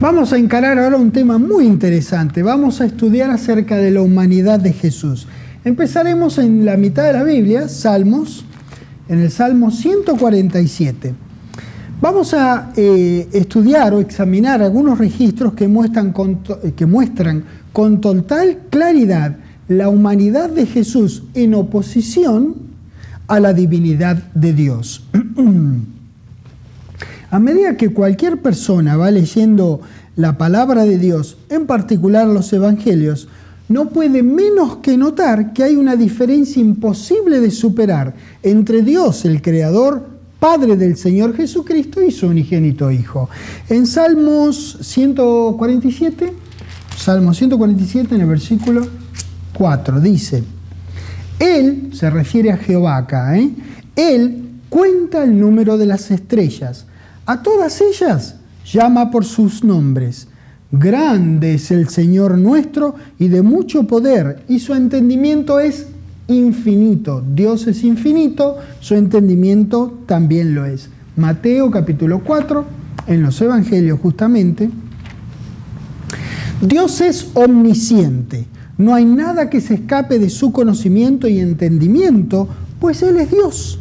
Vamos a encarar ahora un tema muy interesante. Vamos a estudiar acerca de la humanidad de Jesús. Empezaremos en la mitad de la Biblia, Salmos, en el Salmo 147. Vamos a estudiar o examinar algunos registros que muestran con total claridad la humanidad de Jesús en oposición a la divinidad de Dios. A medida que cualquier persona va leyendo la palabra de Dios, en particular los evangelios, no puede menos que notar que hay una diferencia imposible de superar entre Dios, el Creador, Padre del Señor Jesucristo, y su unigénito Hijo. En Salmo 147, en el versículo 4, dice: Él, se refiere a Jehová acá, Él cuenta el número de las estrellas. A todas ellas llama por sus nombres. Grande es el Señor nuestro y de mucho poder, y su entendimiento es infinito. Dios es infinito, su entendimiento también lo es. Mateo capítulo 4, en los evangelios justamente. Dios es omnisciente. No hay nada que se escape de su conocimiento y entendimiento, pues Él es Dios.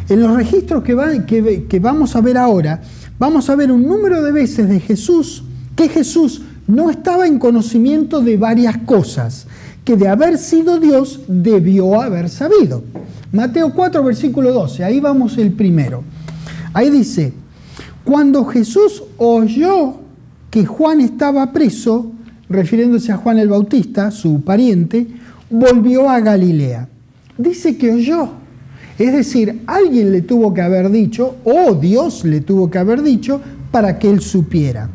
En los registros que vamos a ver ahora, vamos a ver un número de veces de Jesús, que Jesús no estaba en conocimiento de varias cosas, que de haber sido Dios debió haber sabido. Mateo 4, versículo 12, ahí vamos el primero. Ahí dice: cuando Jesús oyó que Juan estaba preso, refiriéndose a Juan el Bautista, su pariente, volvió a Galilea. Dice que oyó. Es decir, alguien le tuvo que haber dicho, o Dios le tuvo que haber dicho, para que él supiera.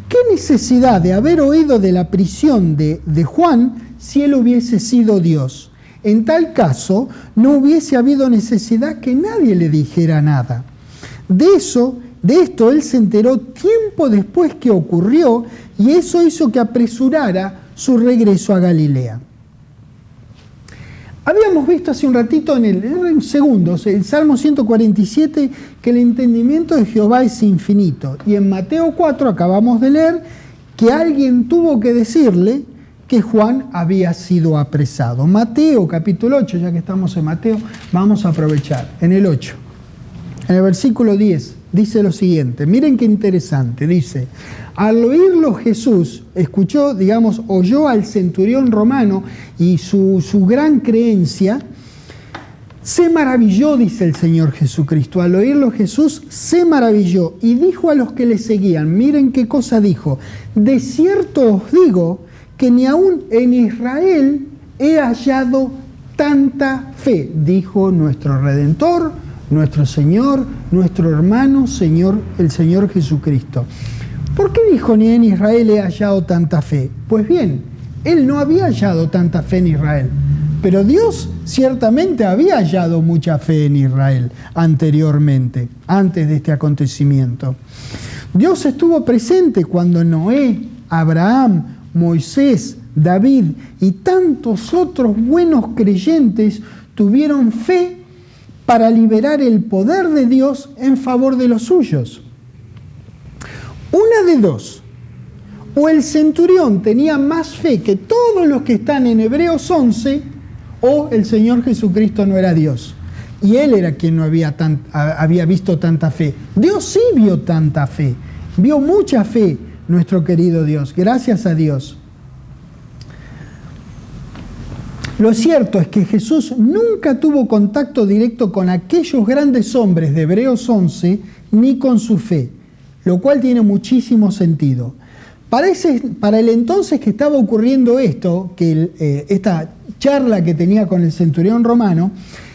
¿Qué necesidad de haber oído de la prisión de Juan si él hubiese sido Dios? En tal caso, no hubiese habido necesidad que nadie le dijera nada. De esto él se enteró tiempo después que ocurrió, y eso hizo que apresurara su regreso a Galilea. Habíamos visto hace un ratito en segundos, el Salmo 147, que el entendimiento de Jehová es infinito. Y en Mateo 4 acabamos de leer que alguien tuvo que decirle que Juan había sido apresado. Mateo capítulo 8, ya que estamos en Mateo, vamos a aprovechar. En el 8, en el versículo 10, dice lo siguiente. Miren qué interesante, dice: al oírlo Jesús, oyó al centurión romano y su gran creencia, se maravilló, dice el Señor Jesucristo. Al oírlo Jesús se maravilló y dijo a los que le seguían, miren qué cosa dijo: de cierto os digo que ni aún en Israel he hallado tanta fe, dijo nuestro Redentor, nuestro Señor, nuestro hermano, el Señor Jesucristo. ¿Por qué dijo ni en Israel he hallado tanta fe? Pues bien, él no había hallado tanta fe en Israel, pero Dios ciertamente había hallado mucha fe en Israel anteriormente, antes de este acontecimiento. Dios estuvo presente cuando Noé, Abraham, Moisés, David y tantos otros buenos creyentes tuvieron fe para liberar el poder de Dios en favor de los suyos. Una de dos: o el centurión tenía más fe que todos los que están en Hebreos 11, o el Señor Jesucristo no era Dios. Y él era quien no había visto tanta fe. Dios sí vio tanta fe, vio mucha fe, nuestro querido Dios, gracias a Dios. Lo cierto es que Jesús nunca tuvo contacto directo con aquellos grandes hombres de Hebreos 11, ni con su fe, lo cual tiene muchísimo sentido. Para el entonces que estaba ocurriendo esto, esta charla que tenía con el centurión romano,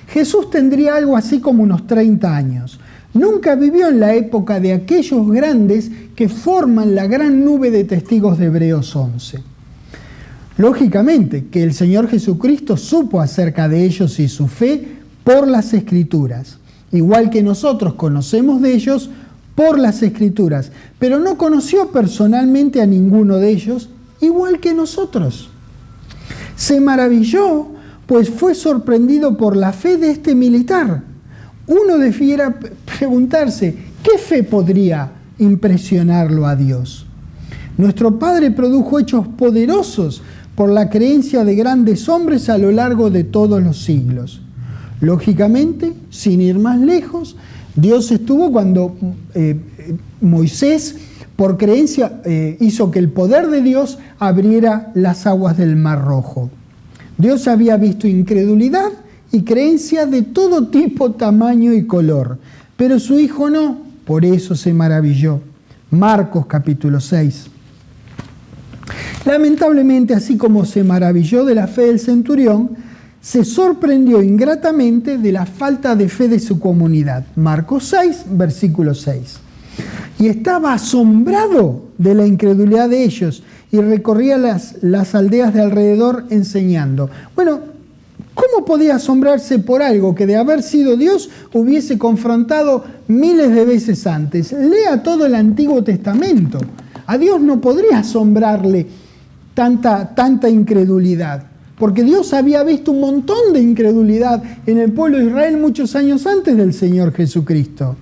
Jesús tendría algo así como unos 30 años. Nunca vivió en la época de aquellos grandes que forman la gran nube de testigos de Hebreos 11. Lógicamente que el Señor Jesucristo supo acerca de ellos y su fe por las Escrituras, igual que nosotros conocemos de ellos por las Escrituras, pero no conoció personalmente a ninguno de ellos, igual que nosotros. Se maravilló, pues fue sorprendido por la fe de este militar. Uno debiera preguntarse, ¿qué fe podría impresionarlo a Dios? Nuestro Padre produjo hechos poderosos por la creencia de grandes hombres a lo largo de todos los siglos. Lógicamente, sin ir más lejos, Dios estuvo cuando Moisés, por creencia, hizo que el poder de Dios abriera las aguas del Mar Rojo. Dios había visto incredulidad y creencia de todo tipo, tamaño y color, pero su Hijo no, por eso se maravilló. Marcos capítulo 6. Lamentablemente, así como se maravilló de la fe del centurión, se sorprendió ingratamente de la falta de fe de su comunidad. Marcos 6, versículo 6. Y estaba asombrado de la incredulidad de ellos y recorría las aldeas de alrededor enseñando. Bueno, ¿cómo podía asombrarse por algo que de haber sido Dios hubiese confrontado miles de veces antes? Lea todo el Antiguo Testamento. A Dios no podría asombrarle tanta incredulidad, porque Dios había visto un montón de incredulidad en el pueblo de Israel muchos años antes del Señor Jesucristo.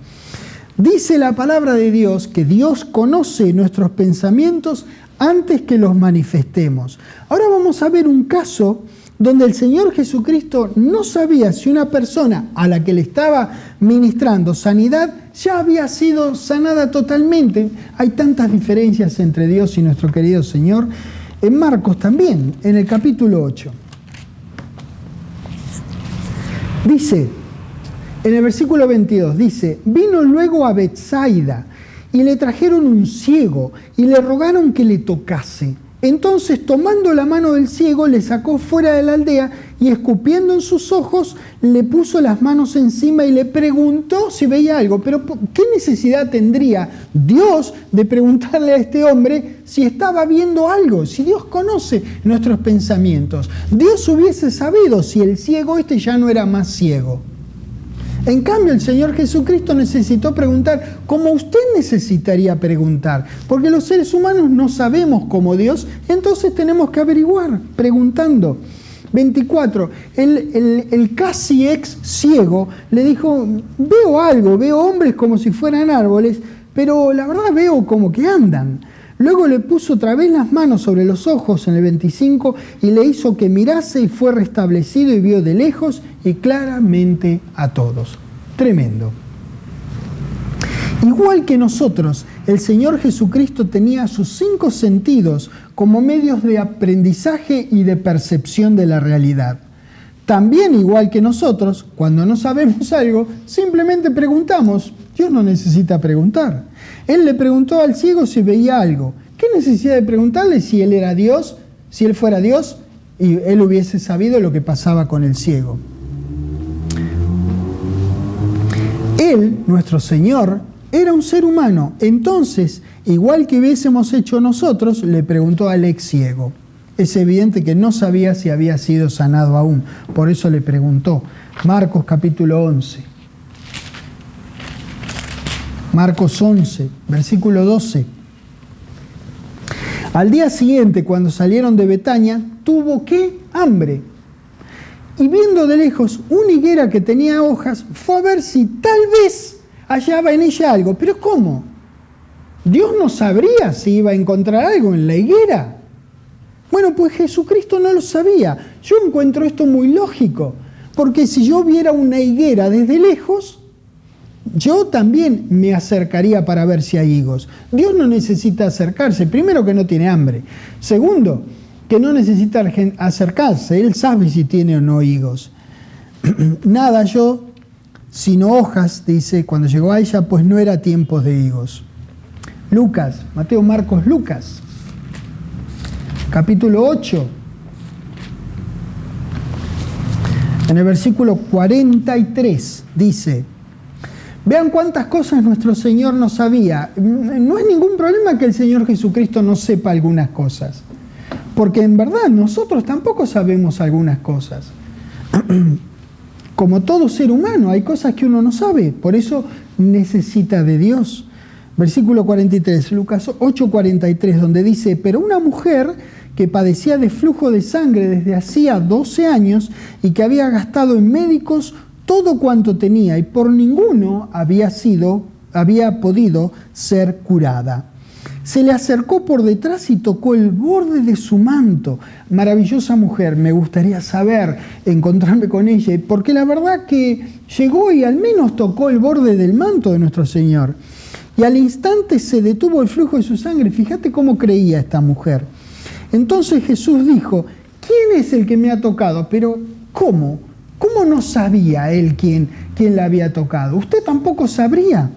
Dice la palabra de Dios que Dios conoce nuestros pensamientos antes que los manifestemos. Ahora vamos a ver un caso donde el Señor Jesucristo no sabía si una persona a la que le estaba ministrando sanidad ya había sido sanada totalmente. Hay tantas diferencias entre Dios y nuestro querido Señor. En Marcos también, en el capítulo 8. Dice, en el versículo 22, dice, vino luego a Betsaida y le trajeron un ciego y le rogaron que le tocase. Entonces, tomando la mano del ciego, le sacó fuera de la aldea y escupiendo en sus ojos, le puso las manos encima y le preguntó si veía algo. Pero, ¿qué necesidad tendría Dios de preguntarle a este hombre si estaba viendo algo? Si Dios conoce nuestros pensamientos. Dios hubiese sabido si el ciego ya no era más ciego. En cambio, el Señor Jesucristo necesitó preguntar como usted necesitaría preguntar, porque los seres humanos no sabemos como Dios, entonces tenemos que averiguar, preguntando. 24, el casi ex ciego le dijo, veo algo, veo hombres como si fueran árboles, pero la verdad veo como que andan. Luego le puso otra vez las manos sobre los ojos en el 25 y le hizo que mirase y fue restablecido y vio de lejos y claramente a todos. Tremendo. Igual que nosotros, el Señor Jesucristo tenía sus 5 sentidos como medios de aprendizaje y de percepción de la realidad. También, igual que nosotros, cuando no sabemos algo, simplemente preguntamos. Dios no necesita preguntar. Él le preguntó al ciego si veía algo. ¿Qué necesidad de preguntarle si él era Dios, si él fuera Dios y él hubiese sabido lo que pasaba con el ciego? Él, nuestro Señor, era un ser humano. Entonces, igual que hubiésemos hecho nosotros, le preguntó al ex ciego. Es evidente que no sabía si había sido sanado aún. Por eso le preguntó. Marcos capítulo 11. Marcos 11, versículo 12. Al día siguiente, cuando salieron de Betania, tuvo ¿qué? Hambre. Y viendo de lejos una higuera que tenía hojas, fue a ver si tal vez hallaba en ella algo. ¿Pero cómo? ¿Dios no sabría si iba a encontrar algo en la higuera? Bueno, pues Jesucristo no lo sabía. Yo encuentro esto muy lógico, porque si yo viera una higuera desde lejos, yo también me acercaría para ver si hay higos. Dios no necesita acercarse. Primero, que no tiene hambre. Segundo, que no necesita acercarse. Él sabe si tiene o no higos. Nada yo, sino hojas, dice, cuando llegó a ella, pues no era tiempo de higos. Lucas, Mateo, Marcos, Lucas. Capítulo 8. En el versículo 43 dice, vean cuántas cosas nuestro Señor no sabía. No es ningún problema que el Señor Jesucristo no sepa algunas cosas, porque en verdad nosotros tampoco sabemos algunas cosas. Como todo ser humano, hay cosas que uno no sabe, por eso necesita de Dios. Versículo 43, Lucas 8:43, donde dice, pero una mujer que padecía de flujo de sangre desde hacía 12 años y que había gastado en médicos todo cuanto tenía y por ninguno había podido ser curada. se le acercó por detrás y tocó el borde de su manto. Maravillosa mujer, me gustaría saber, encontrarme con ella, porque la verdad que llegó y al menos tocó el borde del manto de nuestro Señor. Y al instante se detuvo el flujo de su sangre. Fíjate cómo creía esta mujer. Entonces Jesús dijo, ¿quién es el que me ha tocado? Pero, ¿cómo? ¿Cómo no sabía él quién la había tocado? Usted tampoco sabría.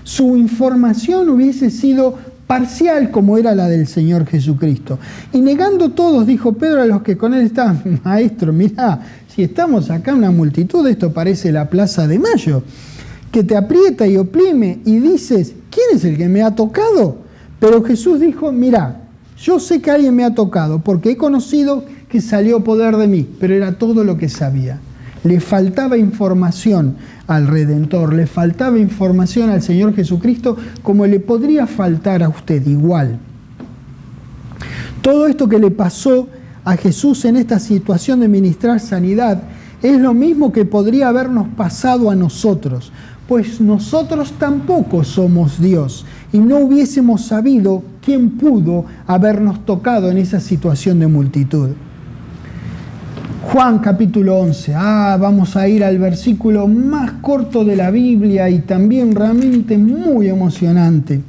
Su información hubiese sido parcial como era la del Señor Jesucristo. Y negando todos, dijo Pedro a los que con él estaban, maestro, mirá, si estamos acá una multitud, esto parece la Plaza de Mayo, que te aprieta y oprime y dices, ¿quién es el que me ha tocado? Pero Jesús dijo, mirá, yo sé que alguien me ha tocado porque he conocido que salió poder de mí, pero era todo lo que sabía. Le faltaba información al Redentor, le faltaba información al Señor Jesucristo como le podría faltar a usted igual. Todo esto que le pasó a Jesús en esta situación de ministrar sanidad es lo mismo que podría habernos pasado a nosotros, pues nosotros tampoco somos Dios y no hubiésemos sabido quién pudo habernos tocado en esa situación de multitud. Juan capítulo 11, vamos a ir al versículo más corto de la Biblia y también realmente muy emocionante.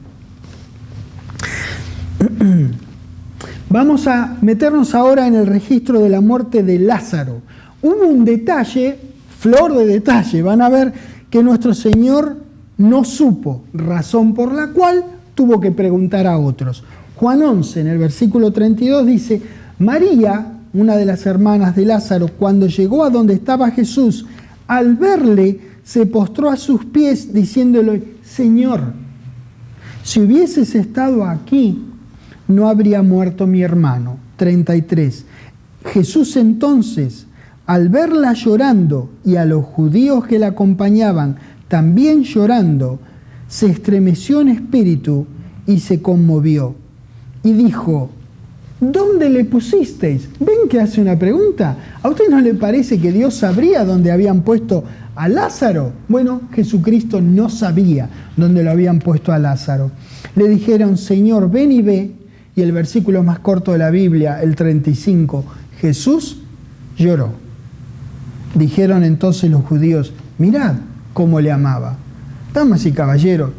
Vamos a meternos ahora en el registro de la muerte de Lázaro. Hubo un detalle, flor de detalle, van a ver que nuestro Señor no supo, razón por la cual tuvo que preguntar a otros. Juan 11, en el versículo 32 dice, María, una de las hermanas de Lázaro, cuando llegó a donde estaba Jesús, al verle, se postró a sus pies diciéndole, Señor, si hubieses estado aquí, no habría muerto mi hermano. 33. Jesús entonces, al verla llorando y a los judíos que la acompañaban también llorando, se estremeció en espíritu y se conmovió. Y dijo, ¿dónde le pusisteis? ¿Ven que hace una pregunta? ¿A usted no le parece que Dios sabría dónde habían puesto a Lázaro? Bueno, Jesucristo no sabía dónde lo habían puesto a Lázaro. Le dijeron, Señor, ven y ve. Y el versículo más corto de la Biblia, el 35, Jesús lloró. Dijeron entonces los judíos, mirad cómo le amaba. Damas y caballeros,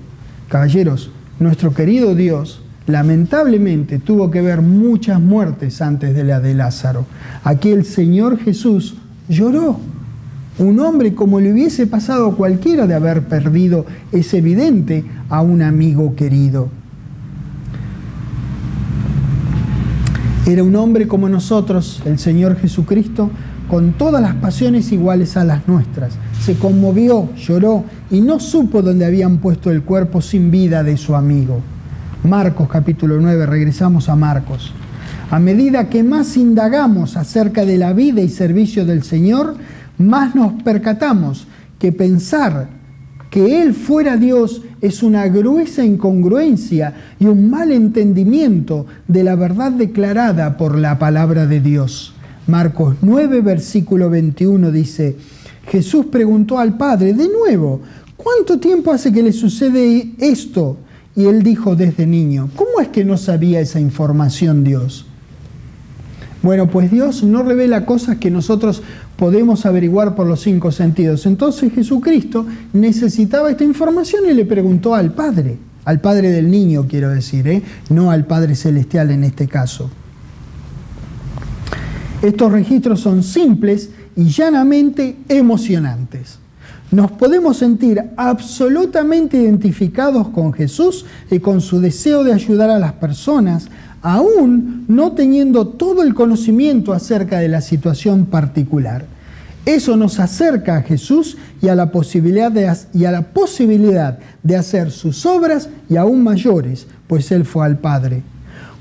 nuestro querido Dios lamentablemente tuvo que ver muchas muertes antes de la de Lázaro. Aquí el Señor Jesús lloró. Un hombre como le hubiese pasado a cualquiera de haber perdido, es evidente, a un amigo querido. Era un hombre como nosotros, el Señor Jesucristo, con todas las pasiones iguales a las nuestras. Se conmovió, lloró y no supo dónde habían puesto el cuerpo sin vida de su amigo. Marcos capítulo 9, regresamos a Marcos. A medida que más indagamos acerca de la vida y servicio del Señor, más nos percatamos que pensar que Él fuera Dios es una gruesa incongruencia y un mal entendimiento de la verdad declarada por la palabra de Dios. Marcos 9, versículo 21 dice, Jesús preguntó al Padre de nuevo, ¿cuánto tiempo hace que le sucede esto? Y él dijo desde niño. ¿Cómo es que no sabía esa información Dios? Bueno, pues Dios no revela cosas que nosotros podemos averiguar por los 5 sentidos. Entonces Jesucristo necesitaba esta información y le preguntó al Padre del niño quiero decir, no al Padre Celestial en este caso. Estos registros son simples y llanamente emocionantes. Nos podemos sentir absolutamente identificados con Jesús y con su deseo de ayudar a las personas, aún no teniendo todo el conocimiento acerca de la situación particular. Eso nos acerca a Jesús y a la posibilidad de hacer sus obras y aún mayores, pues Él fue al Padre.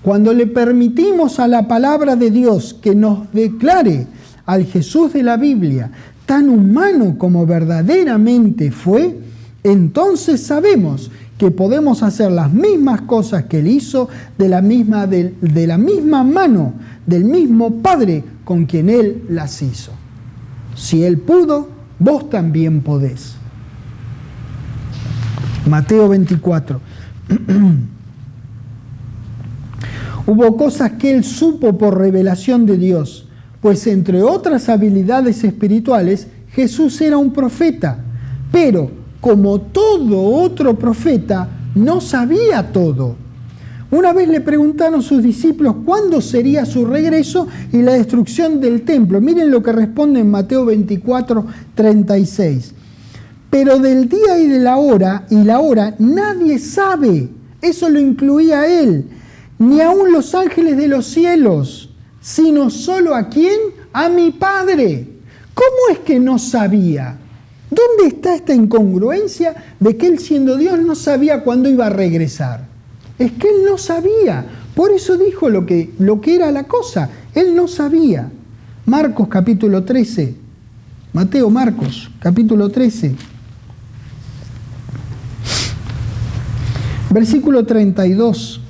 Cuando le permitimos a la palabra de Dios que nos declare al Jesús de la Biblia, tan humano como verdaderamente fue, entonces sabemos que podemos hacer las mismas cosas que Él hizo de la misma mano, del mismo Padre con quien Él las hizo. Si Él pudo, vos también podés. Mateo 24. Hubo cosas que él supo por revelación de Dios, pues entre otras habilidades espirituales, Jesús era un profeta, pero como todo otro profeta, no sabía todo. Una vez le preguntaron sus discípulos cuándo sería su regreso y la destrucción del templo. Miren lo que responde en Mateo 24, 36. Pero del día y de la hora nadie sabe. Eso lo incluía a él. Ni aun los ángeles de los cielos, sino solo ¿a quién? A mi Padre. ¿Cómo es que no sabía? ¿Dónde está esta incongruencia de que él, siendo Dios, no sabía cuándo iba a regresar? Es que él no sabía. Por eso dijo lo que era la cosa. Él no sabía. Marcos capítulo 13. Marcos capítulo 13. Versículo 32.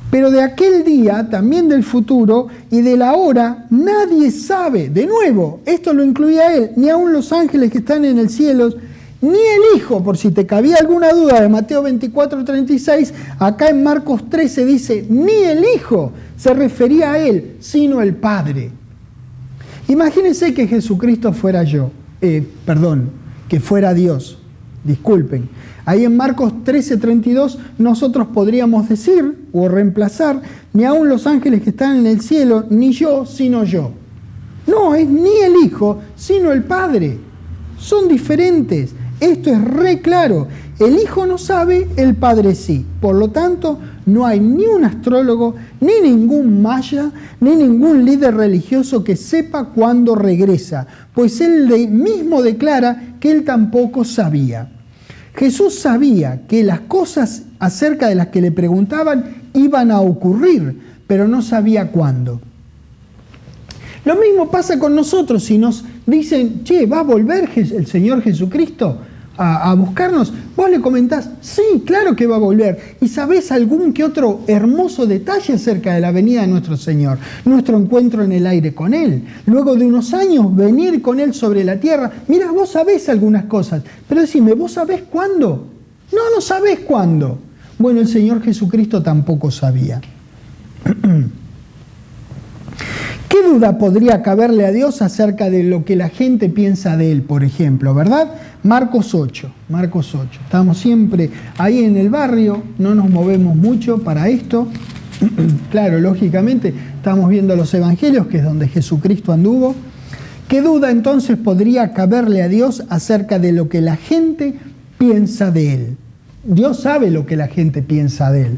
Pero de aquel día, también del futuro y de la hora, nadie sabe. De nuevo, esto lo incluía él, ni aun los ángeles que están en el cielo, ni el Hijo, por si te cabía alguna duda de Mateo 24, 36, acá en Marcos 13 dice, ni el Hijo se refería a él, sino el Padre. Imagínense que Jesucristo fuera que fuera Dios. Disculpen. Ahí en Marcos 13, 32 nosotros podríamos decir o reemplazar, ni aun los ángeles que están en el cielo, ni yo, sino yo. No, es ni el Hijo, sino el Padre. Son diferentes. Esto es re claro. El Hijo no sabe, el Padre sí. Por lo tanto, no hay ni un astrólogo, ni ningún maya, ni ningún líder religioso que sepa cuándo regresa, pues él mismo declara que él tampoco sabía. Jesús sabía que las cosas acerca de las que le preguntaban iban a ocurrir, pero no sabía cuándo. Lo mismo pasa con nosotros si nos dicen, che, ¿va a volver el Señor Jesucristo a buscarnos? Vos le comentás, sí, claro que va a volver. ¿Y sabés algún que otro hermoso detalle acerca de la venida de nuestro Señor? Nuestro encuentro en el aire con Él. Luego de unos años, venir con Él sobre la tierra. Mira, vos sabés algunas cosas, pero decime, ¿vos sabés cuándo? No sabés cuándo. Bueno, el Señor Jesucristo tampoco sabía. ¿Qué duda podría caberle a Dios acerca de lo que la gente piensa de Él, por ejemplo, verdad? Marcos 8. Estamos siempre ahí en el barrio, no nos movemos mucho para esto. Claro, lógicamente, estamos viendo los evangelios, que es donde Jesucristo anduvo. ¿Qué duda entonces podría caberle a Dios acerca de lo que la gente piensa de Él? Dios sabe lo que la gente piensa de Él.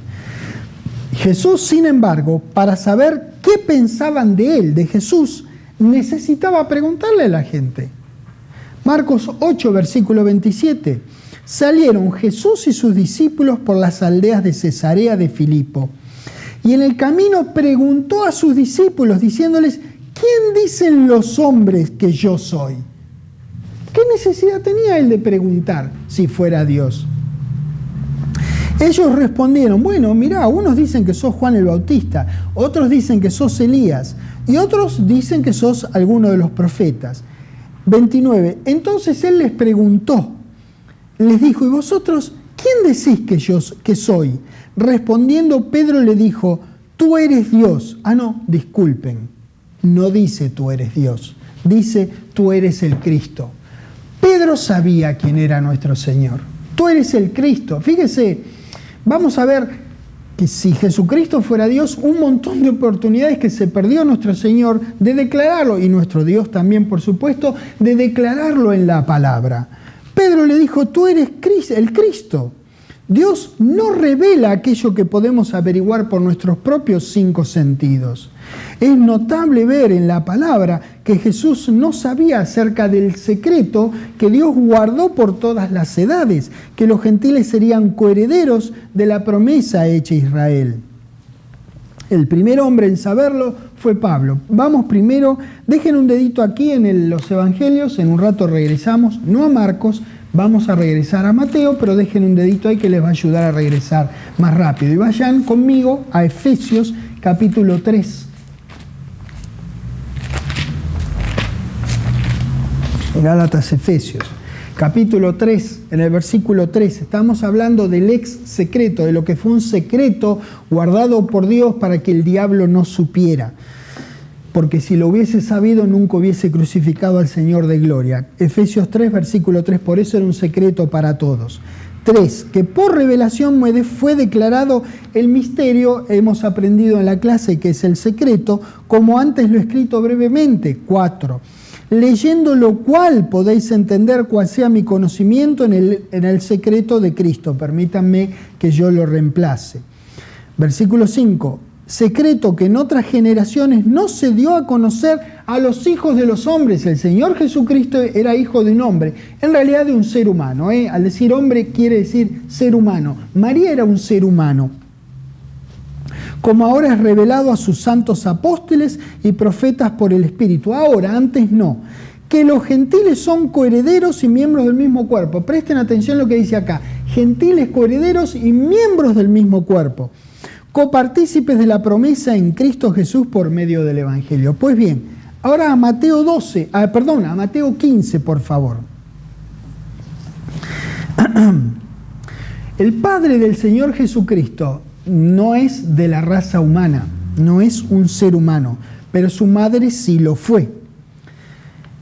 Jesús, sin embargo, para saber qué pensaban de Él, de Jesús, necesitaba preguntarle a la gente. Marcos 8, versículo 27. Salieron Jesús y sus discípulos por las aldeas de Cesarea de Filipo. Y en el camino preguntó a sus discípulos, diciéndoles, ¿quién dicen los hombres que yo soy? ¿Qué necesidad tenía él de preguntar si fuera Dios? Ellos respondieron, bueno, mirá, unos dicen que sos Juan el Bautista, otros dicen que sos Elías, y otros dicen que sos alguno de los profetas. 29. Entonces él les preguntó, les dijo, ¿y vosotros quién decís que soy? Respondiendo Pedro le dijo, tú eres Dios. No, disculpen, no dice tú eres Dios, dice tú eres el Cristo. Pedro sabía quién era nuestro Señor. Tú eres el Cristo. Fíjese, vamos a ver que si Jesucristo fuera Dios, un montón de oportunidades que se perdió nuestro Señor de declararlo, y nuestro Dios también, por supuesto, de declararlo en la palabra. Pedro le dijo, tú eres el Cristo. Dios no revela aquello que podemos averiguar por nuestros propios 5 sentidos. Es notable ver en la palabra que Jesús no sabía acerca del secreto que Dios guardó por todas las edades, que los gentiles serían coherederos de la promesa hecha a Israel. El primer hombre en saberlo fue Pablo. Vamos primero, dejen un dedito aquí en los evangelios, en un rato regresamos, no a Marcos, vamos a regresar a Mateo, pero dejen un dedito ahí que les va a ayudar a regresar más rápido. Y vayan conmigo a Efesios capítulo 3. Gálatas, Efesios. capítulo 3, en el versículo 3, estamos hablando del ex secreto, de lo que fue un secreto guardado por Dios para que el diablo no supiera. Porque si lo hubiese sabido, nunca hubiese crucificado al Señor de gloria. Efesios 3, versículo 3, por eso era un secreto para todos. 3, que por revelación fue declarado el misterio, hemos aprendido en la clase que es el secreto, como antes lo he escrito brevemente. 4, leyendo lo cual podéis entender cuál sea mi conocimiento en el secreto de Cristo. Permítanme que yo lo reemplace. Versículo 5, secreto que en otras generaciones no se dio a conocer a los hijos de los hombres. El Señor Jesucristo era hijo de un hombre, en realidad de un ser humano. Al decir hombre quiere decir ser humano. María era un ser humano. Como ahora es revelado a sus santos apóstoles y profetas por el Espíritu. Ahora, antes no. Que los gentiles son coherederos y miembros del mismo cuerpo. Presten atención a lo que dice acá. Gentiles, coherederos y miembros del mismo cuerpo. Copartícipes de la promesa en Cristo Jesús por medio del Evangelio. Pues bien, ahora a Mateo 15, por favor. El Padre del Señor Jesucristo no es de la raza humana, no es un ser humano, pero su madre sí lo fue.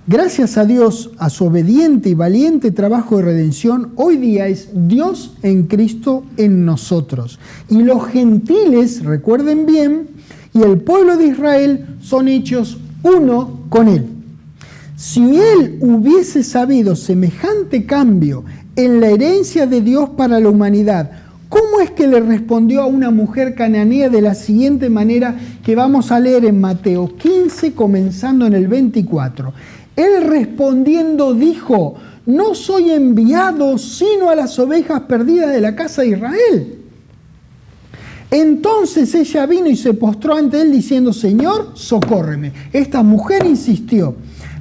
Gracias a Dios, a su obediente y valiente trabajo de redención, hoy día es Dios en Cristo en nosotros. Y los gentiles, recuerden bien, y el pueblo de Israel son hechos uno con Él. Si Él hubiese sabido semejante cambio en la herencia de Dios para la humanidad, ¿cómo es que le respondió a una mujer cananea de la siguiente manera que vamos a leer en Mateo 15, comenzando en el 24? Él respondiendo dijo, no soy enviado sino a las ovejas perdidas de la casa de Israel. Entonces ella vino y se postró ante él diciendo, Señor, socórreme. Esta mujer insistió.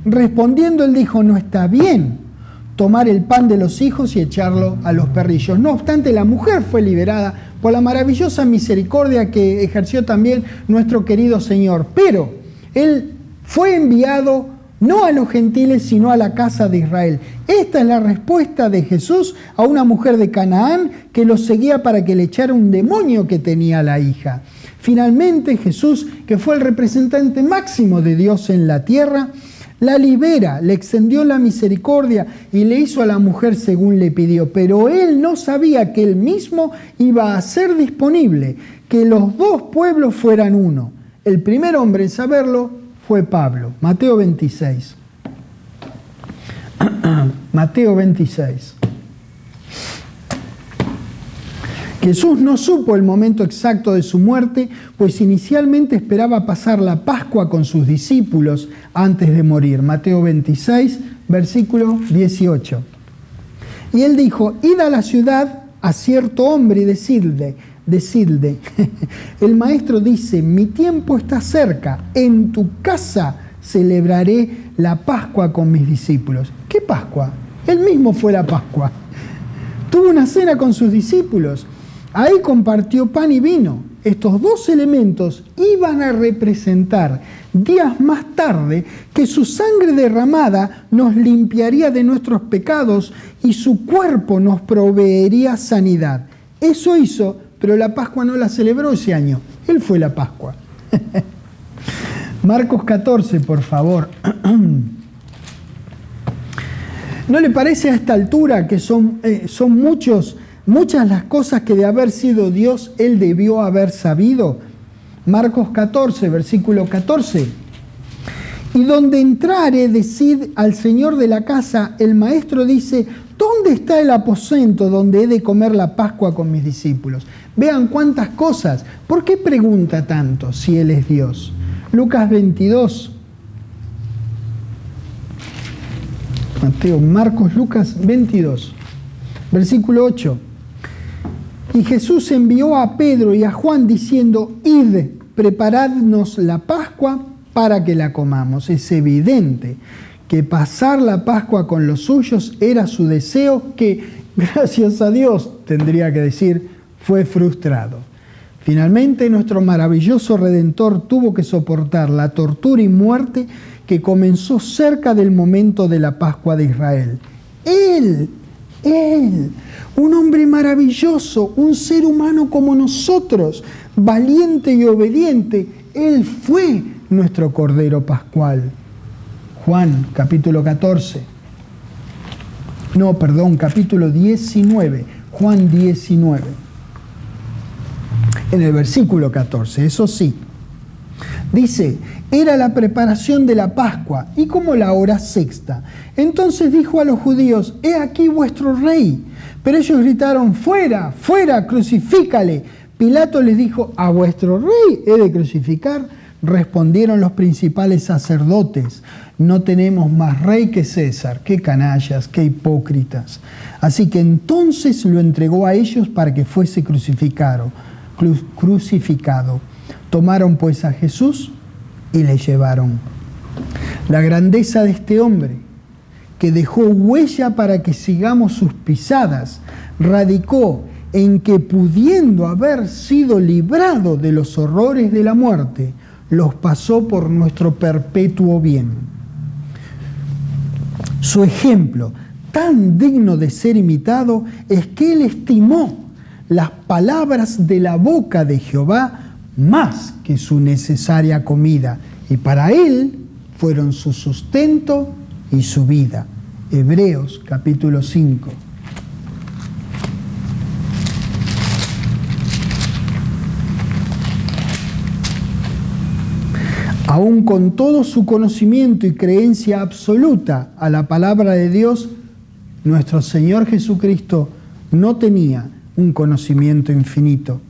Respondiendo él dijo, no está bien tomar el pan de los hijos y echarlo a los perrillos. No obstante, la mujer fue liberada por la maravillosa misericordia que ejerció también nuestro querido Señor. Pero él fue enviado no a los gentiles, sino a la casa de Israel. Esta es la respuesta de Jesús a una mujer de Canaán que lo seguía para que le echara un demonio que tenía la hija. Finalmente Jesús, que fue el representante máximo de Dios en la tierra, la libera, le extendió la misericordia y le hizo a la mujer según le pidió. Pero él no sabía que él mismo iba a hacer disponible que los dos pueblos fueran uno. El primer hombre en saberlo fue Pablo. Mateo 26. Mateo 26. Jesús no supo el momento exacto de su muerte, pues inicialmente esperaba pasar la Pascua con sus discípulos antes de morir. Mateo 26, versículo 18. Y él dijo, id a la ciudad a cierto hombre y decidle, el maestro dice, mi tiempo está cerca, en tu casa celebraré la Pascua con mis discípulos. ¿Qué Pascua? Él mismo fue la Pascua. Tuvo una cena con sus discípulos. Ahí compartió pan y vino. Estos dos elementos iban a representar días más tarde que su sangre derramada nos limpiaría de nuestros pecados y su cuerpo nos proveería sanidad. Eso hizo, pero la Pascua no la celebró ese año. Él fue la Pascua. Marcos 14, por favor. ¿No le parece a esta altura que son muchas las cosas que de haber sido Dios, Él debió haber sabido? Marcos 14, versículo 14. Y donde entrare, decid al señor de la casa, el maestro dice, ¿dónde está el aposento donde he de comer la Pascua con mis discípulos? Vean cuántas cosas. ¿Por qué pregunta tanto si Él es Dios? Lucas 22. Lucas 22, versículo 8. Y Jesús envió a Pedro y a Juan diciendo, id, preparadnos la Pascua para que la comamos. Es evidente que pasar la Pascua con los suyos era su deseo que, gracias a Dios, tendría que decir, fue frustrado. Finalmente, nuestro maravilloso Redentor tuvo que soportar la tortura y muerte que comenzó cerca del momento de la Pascua de Israel. Él, un hombre maravilloso, un ser humano como nosotros, valiente y obediente. Él fue nuestro Cordero Pascual. Juan, capítulo 14. No, perdón, capítulo 19. Juan 19. En el versículo 14, eso sí. Dice, era la preparación de la Pascua y como la hora sexta. Entonces dijo a los judíos, he aquí vuestro rey. Pero ellos gritaron, fuera, fuera, crucifícale. Pilato les dijo, ¿a vuestro rey he de crucificar? Respondieron los principales sacerdotes, no tenemos más rey que César. Qué canallas, qué hipócritas. Así que entonces lo entregó a ellos para que fuese crucificado. Tomaron pues a Jesús y le llevaron. La grandeza de este hombre, que dejó huella para que sigamos sus pisadas, radicó en que, pudiendo haber sido librado de los horrores de la muerte, los pasó por nuestro perpetuo bien. Su ejemplo, tan digno de ser imitado, es que él estimó las palabras de la boca de Jehová más que su necesaria comida, y para él fueron su sustento y su vida. Hebreos capítulo 5. Aún con todo su conocimiento y creencia absoluta a la palabra de Dios, nuestro Señor Jesucristo no tenía un conocimiento infinito.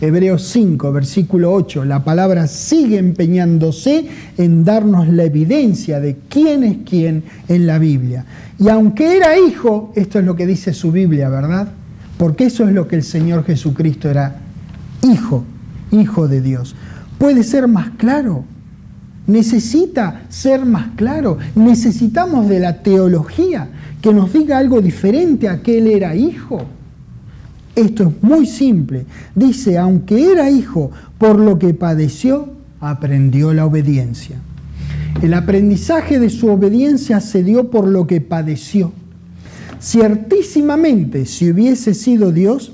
Hebreos 5, versículo 8, la palabra sigue empeñándose en darnos la evidencia de quién es quién en la Biblia. Y aunque era hijo, esto es lo que dice su Biblia, ¿verdad? Porque eso es lo que el Señor Jesucristo era, hijo de Dios. ¿Puede ser más claro? Necesita ser más claro. Necesitamos de la teología que nos diga algo diferente a que él era hijo. Esto es muy simple. Dice, aunque era hijo, por lo que padeció, aprendió la obediencia. El aprendizaje de su obediencia se dio por lo que padeció. Ciertísimamente, si hubiese sido Dios,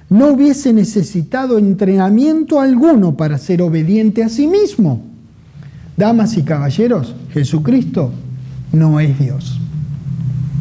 no hubiese necesitado entrenamiento alguno para ser obediente a sí mismo. Damas y caballeros, Jesucristo no es Dios.